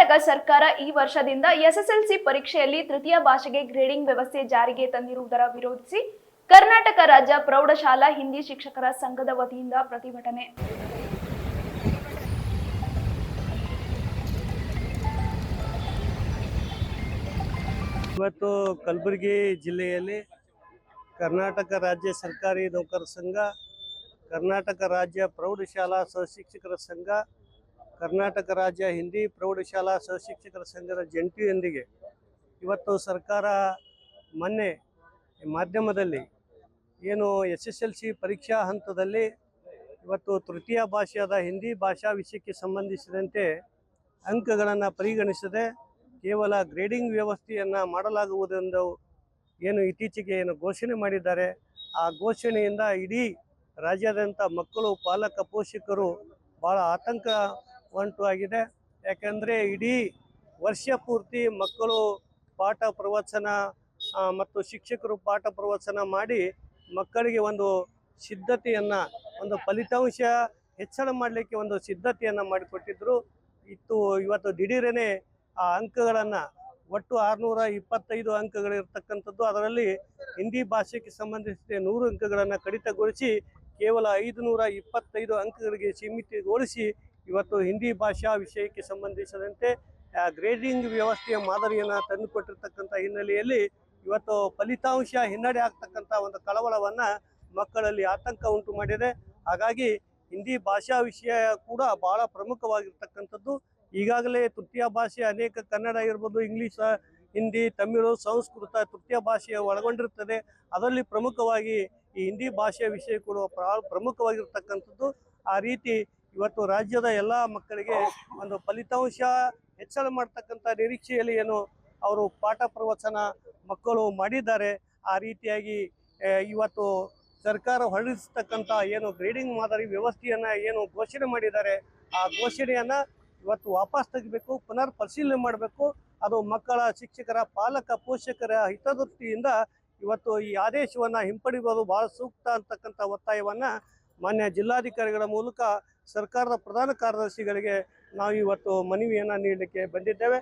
ಕರ್ನಾಟಕ ಸರ್ಕಾರ ಈ ವರ್ಷದಿಂದ ಎಸ್ಎಸ್ಎಲ್ಸಿ ಪರೀಕ್ಷೆಯಲ್ಲಿ ತೃತೀಯ ಭಾಷೆಗೆ ಗ್ರೇಡಿಂಗ್ ವ್ಯವಸ್ಥೆ ಜಾರಿಗೆ ತಂದಿರುವುದರ ವಿರೋಧಿಸಿ ಕರ್ನಾಟಕ ರಾಜ್ಯ ಪ್ರೌಢಶಾಲಾ ಹಿಂದಿ ಶಿಕ್ಷಕರ ಸಂಘದ ವತಿಯಿಂದ ಪ್ರತಿಭಟನೆ. ಇವತ್ತು ಕಲಬುರಗಿ ಜಿಲ್ಲೆಯಲ್ಲಿ ಕರ್ನಾಟಕ ರಾಜ್ಯ ಸರ್ಕಾರಿ ನೌಕರರ ಸಂಘ, ಕರ್ನಾಟಕ ರಾಜ್ಯ ಪ್ರೌಢಶಾಲಾ ಸಹಶಿಕ್ಷಕರ ಸಂಘ, ಕರ್ನಾಟಕ ರಾಜ್ಯ ಹಿಂದಿ ಪ್ರೌಢಶಾಲಾ ಸಹಶಿಕ್ಷಕರ ಸಂಘದ ಜಂಟಿಯೊಂದಿಗೆ ಇವತ್ತು ಸರ್ಕಾರ ಮೊನ್ನೆ ಮಾಧ್ಯಮದಲ್ಲಿ ಏನು SSLC ಪರೀಕ್ಷಾ ಹಂತದಲ್ಲಿ ಇವತ್ತು ತೃತೀಯ ಭಾಷೆಯಾದ ಹಿಂದಿ ಭಾಷಾ ವಿಷಯಕ್ಕೆ ಸಂಬಂಧಿಸಿದಂತೆ ಅಂಕಗಳನ್ನು ಪರಿಗಣಿಸದೆ ಕೇವಲ ಗ್ರೇಡಿಂಗ್ ವ್ಯವಸ್ಥೆಯನ್ನು ಮಾಡಲಾಗುವುದೆಂದು ಏನು ಇತ್ತೀಚೆಗೆ ಘೋಷಣೆ ಮಾಡಿದ್ದಾರೆ. ಆ ಘೋಷಣೆಯಿಂದ ಇಡೀ ರಾಜ್ಯಾದ್ಯಂತ ಮಕ್ಕಳು, ಪಾಲಕ, ಪೋಷಕರು ಭಾಳ ಆತಂಕ ಉಂಟು ಆಗಿದೆ. ಯಾಕೆಂದರೆ ಇಡೀ ವರ್ಷ ಪೂರ್ತಿ ಮಕ್ಕಳು ಪಾಠ ಪ್ರವಚನ ಮತ್ತು ಶಿಕ್ಷಕರು ಪಾಠ ಪ್ರವಚನ ಮಾಡಿ ಮಕ್ಕಳಿಗೆ ಒಂದು ಸಿದ್ಧತೆಯನ್ನು, ಒಂದು ಫಲಿತಾಂಶ ಹೆಚ್ಚಳ ಮಾಡಲಿಕ್ಕೆ ಒಂದು ಸಿದ್ಧತೆಯನ್ನು ಮಾಡಿಕೊಟ್ಟಿದ್ದರು. ಇವತ್ತು ದಿಢೀರನೇ ಆ ಅಂಕಗಳನ್ನು ಒಟ್ಟು 625 ಅಂಕಗಳಿರ್ತಕ್ಕಂಥದ್ದು, ಅದರಲ್ಲಿ ಹಿಂದಿ ಭಾಷೆಗೆ ಸಂಬಂಧಿಸಿದ 100 ಅಂಕಗಳನ್ನು ಕಡಿತಗೊಳಿಸಿ ಕೇವಲ 525 ಅಂಕಗಳಿಗೆ ಸೀಮಿತಗೊಳಿಸಿ ಇವತ್ತು ಹಿಂದಿ ಭಾಷಾ ವಿಷಯಕ್ಕೆ ಸಂಬಂಧಿಸಿದಂತೆ ಗ್ರೇಡಿಂಗ್ ವ್ಯವಸ್ಥೆಯ ಮಾದರಿಯನ್ನು ತಂದುಕೊಟ್ಟಿರ್ತಕ್ಕಂಥ ಹಿನ್ನೆಲೆಯಲ್ಲಿ ಇವತ್ತು ಫಲಿತಾಂಶ ಹಿನ್ನಡೆ ಆಗ್ತಕ್ಕಂಥ ಒಂದು ಕಳವಳವನ್ನು ಮಕ್ಕಳಲ್ಲಿ ಆತಂಕ ಉಂಟು ಮಾಡಿದೆ. ಹಾಗಾಗಿ ಹಿಂದಿ ಭಾಷಾ ವಿಷಯ ಕೂಡ ಭಾಳ ಪ್ರಮುಖವಾಗಿರ್ತಕ್ಕಂಥದ್ದು. ಈಗಾಗಲೇ ತೃತೀಯ ಭಾಷೆ ಅನೇಕ ಕನ್ನಡ ಇರ್ಬೋದು, ಇಂಗ್ಲೀಷ್, ಹಿಂದಿ, ತಮಿಳು, ಸಂಸ್ಕೃತ ತೃತೀಯ ಭಾಷೆಯ ಒಳಗೊಂಡಿರ್ತದೆ. ಅದರಲ್ಲಿ ಪ್ರಮುಖವಾಗಿ ಈ ಹಿಂದಿ ಭಾಷೆಯ ವಿಷಯ ಕೂಡ ಪ್ರಮುಖವಾಗಿರ್ತಕ್ಕಂಥದ್ದು. ಆ ರೀತಿ ಇವತ್ತು ರಾಜ್ಯದ ಎಲ್ಲ ಮಕ್ಕಳಿಗೆ ಒಂದು ಫಲಿತಾಂಶ ಹೆಚ್ಚಳ ಮಾಡ್ತಕ್ಕಂಥ ನಿರೀಕ್ಷೆಯಲ್ಲಿ ಏನು ಅವರು ಪಾಠ ಪ್ರವಚನ ಮಕ್ಕಳು ಮಾಡಿದ್ದಾರೆ. ಆ ರೀತಿಯಾಗಿ ಇವತ್ತು ಸರ್ಕಾರ ಹೊರಡಿಸ್ತಕ್ಕಂಥ ಏನು ಗ್ರೇಡಿಂಗ್ ಮಾದರಿ ವ್ಯವಸ್ಥೆಯನ್ನು ಏನು ಘೋಷಣೆ ಮಾಡಿದ್ದಾರೆ, ಆ ಘೋಷಣೆಯನ್ನು ಇವತ್ತು ವಾಪಸ್ ತೆಗಿಬೇಕು, ಪುನರ್ ಪರಿಶೀಲನೆ ಮಾಡಬೇಕು. ಅದು ಮಕ್ಕಳ, ಶಿಕ್ಷಕರ, ಪಾಲಕ, ಪೋಷಕರ ಹಿತದೃಷ್ಟಿಯಿಂದ ಇವತ್ತು ಈ ಆದೇಶವನ್ನು ಹಿಂಪಡೆಯುವುದು ಭಾಳ ಸೂಕ್ತ ಅಂತಕ್ಕಂಥ ಒತ್ತಾಯವನ್ನು ಮಾನ್ಯ ಜಿಲ್ಲಾಧಿಕಾರಿಗಳ ಮೂಲಕ ಸರ್ಕಾರದ ಪ್ರಧಾನ ಕಾರ್ಯದರ್ಶಿಗಳಿಗೆ ನಾವು ಇವತ್ತು ಮನವಿಯನ್ನು ನೀಡಲಿಕ್ಕೆ ಬಂದಿದ್ದೇವೆ.